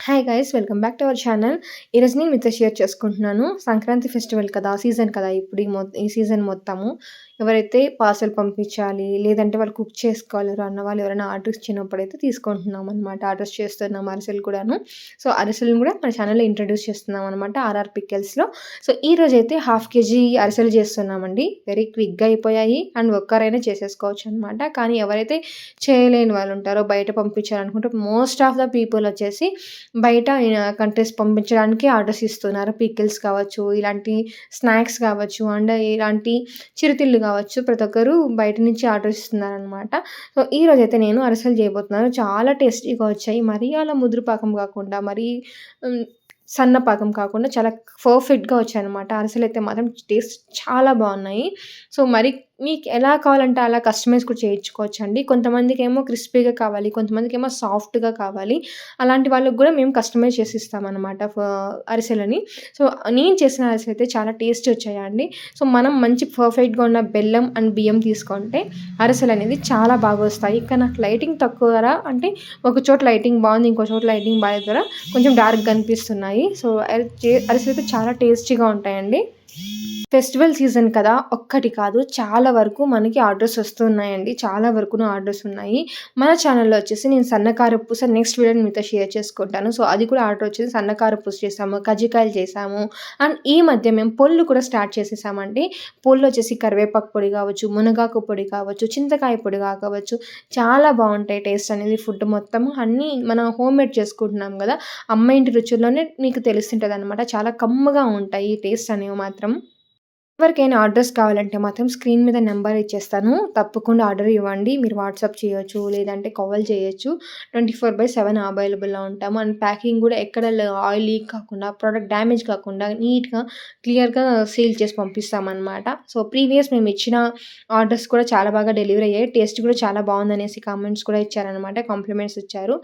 Hi guys welcome back to our channel. ఈరోజు నేను మీతో షేర్ చేసుకుంటున్నాను. సంక్రాంతి ఫెస్టివల్ కదా, సీజన్ కదా, ఇప్పుడు ఈ సీజన్ మొత్తము ఎవరైతే పార్సల్ పంపించాలి, లేదంటే వాళ్ళు కుక్ చేసుకోగలరు అన్న వాళ్ళు ఎవరైనా ఆర్డర్స్ ఇచ్చినప్పుడైతే తీసుకుంటున్నాం అనమాట. ఆర్డర్స్ చేస్తున్నాం అరిసెలు కూడాను. సో అరిసెలను కూడా మన ఛానల్లో ఇంట్రడ్యూస్ చేస్తున్నాం అనమాట ఆర్ఆర్ పికెల్స్లో. సో ఈ రోజైతే 1/2 కేజీ అరిసెలు చేస్తున్నామండి. వెరీ క్విక్గా అయిపోయాయి అండ్ ఒక్కరైనా చేసేసుకోవచ్చు అనమాట. కానీ ఎవరైతే చేయలేని వాళ్ళు ఉంటారో, బయట పంపించాలనుకుంటే మోస్ట్ ఆఫ్ ద పీపుల్ వచ్చేసి బయట కంట్రీస్ పంపించడానికి ఆర్డర్స్ ఇస్తున్నారు. పికిల్స్ కావచ్చు, ఇలాంటి స్నాక్స్ కావచ్చు, అండ్ ఇలాంటి చిరుతిళ్ళు కావచ్చు, ప్రతి ఒక్కరు బయట నుంచి ఆర్డర్స్ ఇస్తున్నారనమాట. సో ఈరోజైతే నేను అరిసెలు చేయబోతున్నాను. చాలా టేస్టీగా వచ్చాయి. మరీ అలా ముదురు పాకం కాకుండా, మరీ హ్మ్, సన్న పాకం కాకుండా చాలా పర్ఫెక్ట్‌గా వచ్చాయనమాట. అరిసెలైతే మాత్రం టేస్ట్ చాలా బాగున్నాయి. సో మరి మీకు ఎలా కావాలంటే అలా కస్టమైజ్ కూడా చేయించుకోవచ్చండి. కొంతమందికేమో క్రిస్పీగా కావాలి, కొంతమందికేమో సాఫ్ట్‌గా కావాలి. అలాంటి వాళ్ళకి గూడా మేము కస్టమైజ్ చేసి ఇస్తామనమాట అరిసెలని. సో నేను చేసిన అరిసెలైతే చాలా టేస్టీ వచ్చాయండి. సో మనం మంచి పర్ఫెక్ట్‌గా ఉన్న బెల్లం అండ్ బియ్యం తీసుకుంటే అరిసెలనేది చాలా బాగొస్తాయి. ఇక్కడ నాకు లైటింగ్ తక్కువ గదా అంటే ఒక చోట లైటింగ్ బాగుంది, ఇంకో చోట లైటింగ్ బాలేదు కదా, కొంచెం డార్క్‌గా కనిపిస్తున్నాయి. సో అరిసెలైతే చాలా టేస్టీగా ఉంటాయండి. ఫెస్టివల్ సీజన్ కదా! ఒక్కటి కాదు, చాలా వరకు మనకి ఆర్డర్స్ వస్తున్నాయండి. చాలా వరకును ఆర్డర్స్ ఉన్నాయి. మన ఛానల్‌లో వచ్చేసి నేను సన్నకార పూస నెక్స్ట్ వీడియోని మీతో షేర్ చేసుకుంటాను. సో అది కూడా ఆర్డర్ వచ్చింది. సన్నకార పూస చేసాము, కజ్జికాయలు చేసాము. అండ్ ఈ మధ్య మేము పొళ్ళు కూడా స్టార్ట్ చేసేసామండి. పొళ్ళు వచ్చేసి కరివేపాకు పొడి కావచ్చు, మునగాకు పొడి కావచ్చు, చింతకాయ పొడి కావచ్చు, చాలా బాగుంటాయి టేస్ట్ అనేది. ఫుడ్ మొత్తము అన్నీ మనం హోమ్‌మేడ్ చేసుకుంటున్నాం కదా! అమ్మ ఇంటి రుచుల్లోనే మీకు తెలుస్తుంటదనమాట. చాలా కమ్మగా ఉంటాయి ఈ టేస్ట్ అనేవి మాత్రం. ఎవరికైనా ఆర్డర్స్ కావాలంటే మాత్రం స్క్రీన్ మీద నెంబర్ ఇచ్చేస్తాను. తప్పకుండా ఆర్డర్ ఇవ్వండి. మీరు వాట్సాప్ చేయొచ్చు, లేదంటే కాల్ చేయొచ్చు. 24/7 అవైలబుల్‌లో ఉంటాము. అండ్ ప్యాకింగ్ కూడా ఎక్కడ ఆయిల్ లీక్ కాకుండా, ప్రొడక్ట్ డ్యామేజ్ కాకుండా నీట్‌గా, క్లియర్‌గా సీల్ చేసి పంపిస్తామనమాట. సో ప్రీవియస్ మేము ఇచ్చిన ఆర్డర్స్ కూడా చాలా బాగా డెలివరీ అయ్యాయి. టేస్ట్ కూడా చాలా బాగుందనేసి కామెంట్స్ కూడా ఇచ్చారనమాట. కాంప్లిమెంట్స్ ఇచ్చారు.